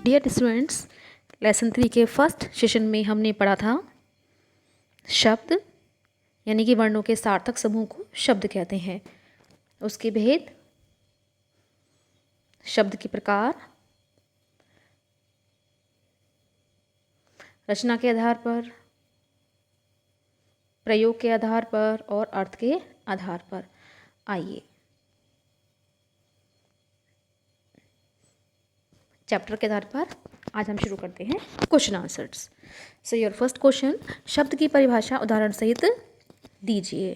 Dear students, lesson 3 के first session में हमने पढ़ा था शब्द यानी कि वर्णों के सार्थक समूह को शब्द कहते हैं। उसके भेद, शब्द के प्रकार, रचना के आधार पर, प्रयोग के आधार पर और अर्थ के आधार पर। आइए चैप्टर के आधार पर आज हम शुरू करते हैं question answers. So your first question, शब्द की परिभाषा उदाहरण सहित दीजिए।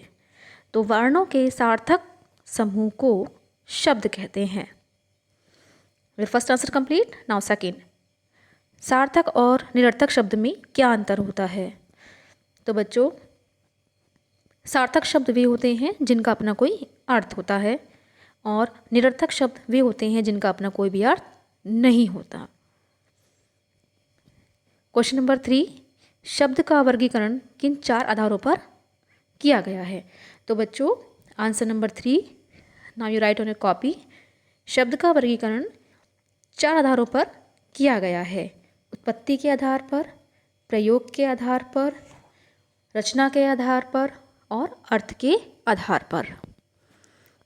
तो वर्णों के सार्थक समूह को शब्द कहते हैं। Your first answer complete. Now second, सार्थक और निरर्थक शब्द में क्या अंतर होता है? तो बच्चों, सार्थक शब्द वे होते हैं जिनका अपना कोई अर्थ होता है और निरर्थक शब्द वे होते हैं जिनका अपना कोई भी अर्थ नहीं होता। क्वेश्चन नंबर 3, शब्द का वर्गीकरण किन 4 आधारों पर किया गया है? तो बच्चों, answer number 3, now you right on your copy. शब्द का वर्गीकरण 4 आधारों पर किया गया है। उत्पत्ति के आधार पर, प्रयोग के आधार पर, रचना के आधार पर और अर्थ के आधार पर।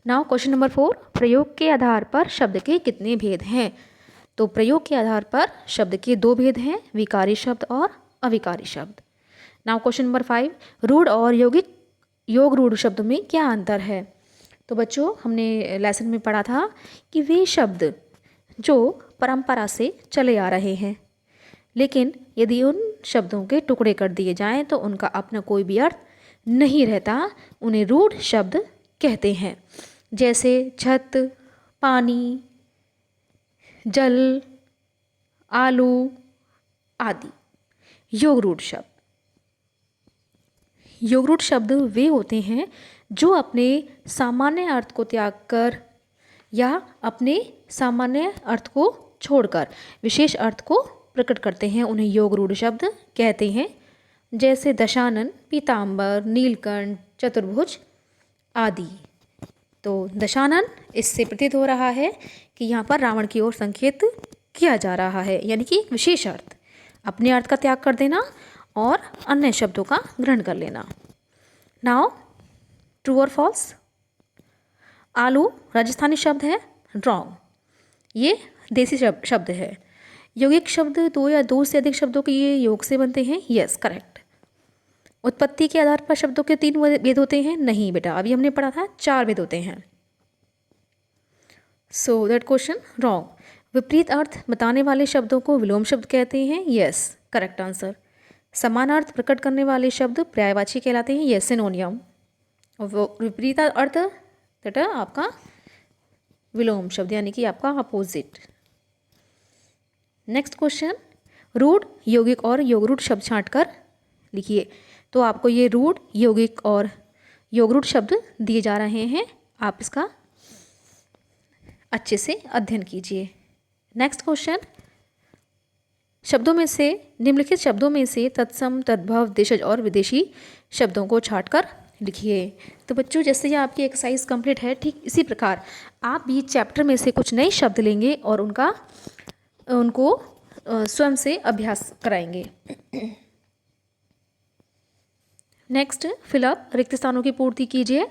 नाउ क्वेश्चन नंबर 4, प्रयोग के आधार पर शब्द के कितने भेद हैं? तो प्रयोग के आधार पर शब्द के 2 भेद हैं, विकारी शब्द और अविकारी शब्द। नाउ क्वेश्चन नंबर 5, रूढ़ और योग रूढ़ शब्द में क्या अंतर है? तो बच्चों, हमने लेसन में पढ़ा था कि वे शब्द जो परंपरा से चले आ रहे हैं, लेकिन यदि उन शब्दों के टुकड़े कर दिए जाएं तो उनका अपना कोई भी अर्थ नहीं रहता, उन्हें रूढ़ शब्द कहते हैं। जैसे छत, पानी, जल, आलू आदि। योग रूढ़ शब्द, योग रूढ़ शब्द वे होते हैं जो अपने सामान्य अर्थ को त्याग कर या अपने सामान्य अर्थ को छोड़कर विशेष अर्थ को प्रकट करते हैं, उन्हें योग रूढ़ शब्द कहते हैं। जैसे दशानन, पीताम्बर, नीलकंठ, चतुर्भुज आदि। तो दशानन, इससे प्रतीत हो रहा है कि यहाँ पर रावण की ओर संकेत किया जा रहा है, यानी कि एक विशेष अर्थ, अपने अर्थ का त्याग कर देना और अन्य शब्दों का ग्रहण कर लेना। नाउ ट्रू और फॉल्स। आलू राजस्थानी शब्द है, रॉन्ग, ये देसी शब्द है। यौगिक शब्द 2 या 2 से अधिक शब्दों के ये योग से बनते हैं, यस करेक्ट। उत्पत्ति के आधार पर शब्दों के 3 भेद होते हैं, नहीं बेटा, अभी हमने पढ़ा था 4 भेद होते हैं। So that question wrong. विपरीत अर्थ बताने वाले शब्दों को विलोम शब्द कहते हैं, यस करेक्ट आंसर। समान अर्थ प्रकट करने वाले शब्द पर्यायवाची कहलाते हैं, यस सिनोनियम। विपरीत अर्थ दैट आपका विलोम शब्द यानी कि आपका अपोजिट। नेक्स्ट क्वेश्चन, रूढ़, यौगिक और योगरूढ़ शब्द छांट कर लिखिए। तो आपको ये रूढ़, यौगिक और योगरूढ़ शब्द दिए जा रहे हैं, आप इसका अच्छे से अध्ययन कीजिए। नेक्स्ट क्वेश्चन, शब्दों में से निम्नलिखित शब्दों में से तत्सम, तद्भव, देशज और विदेशी शब्दों को छांट कर लिखिए। तो बच्चों, जैसे ये आपकी एक्सरसाइज कंप्लीट है, ठीक इसी प्रकार आप भी चैप्टर में से कुछ नए शब्द लेंगे और उनको स्वयं से अभ्यास कराएंगे। नेक्स्ट, फिलअप, रिक्त स्थानों की पूर्ति कीजिए।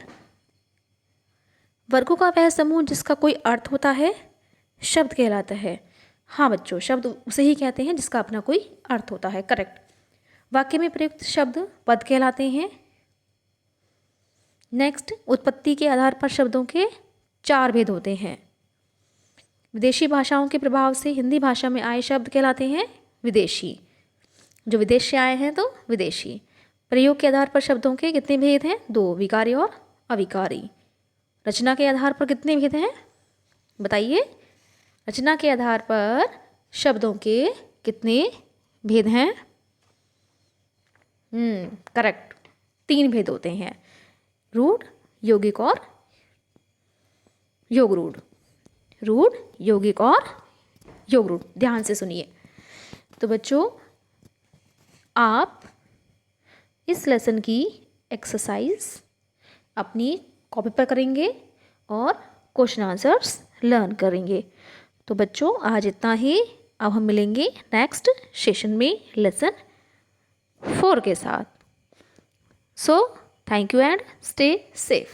वर्गों का वह समूह जिसका कोई अर्थ होता है शब्द कहलाता है। हाँ बच्चों, शब्द उसे ही कहते हैं जिसका अपना कोई अर्थ होता है, करेक्ट। वाक्य में प्रयुक्त शब्द पद कहलाते हैं। नेक्स्ट, उत्पत्ति के आधार पर शब्दों के 4 भेद होते हैं। विदेशी भाषाओं के प्रभाव से हिंदी भाषा में आए शब्द कहलाते हैं विदेशी, जो विदेश से आए हैं तो विदेशी। प्रयोग के आधार पर शब्दों के कितने भेद हैं? 2, विकारी और अविकारी। रचना के आधार पर कितने भेद हैं बताइए? रचना के आधार पर शब्दों के कितने भेद हैं? करेक्ट, 3 भेद होते हैं, रूढ़, यौगिक और योगरूढ़। रूढ़, यौगिक और योगरूढ़, ध्यान से सुनिए। तो बच्चों, आप इस लेसन की एक्सरसाइज अपनी कॉपी पर करेंगे और क्वेश्चन आंसर्स लर्न करेंगे। तो बच्चों, आज इतना ही। अब हम मिलेंगे नेक्स्ट सेशन में लेसन 4 के साथ। So thank you and stay safe.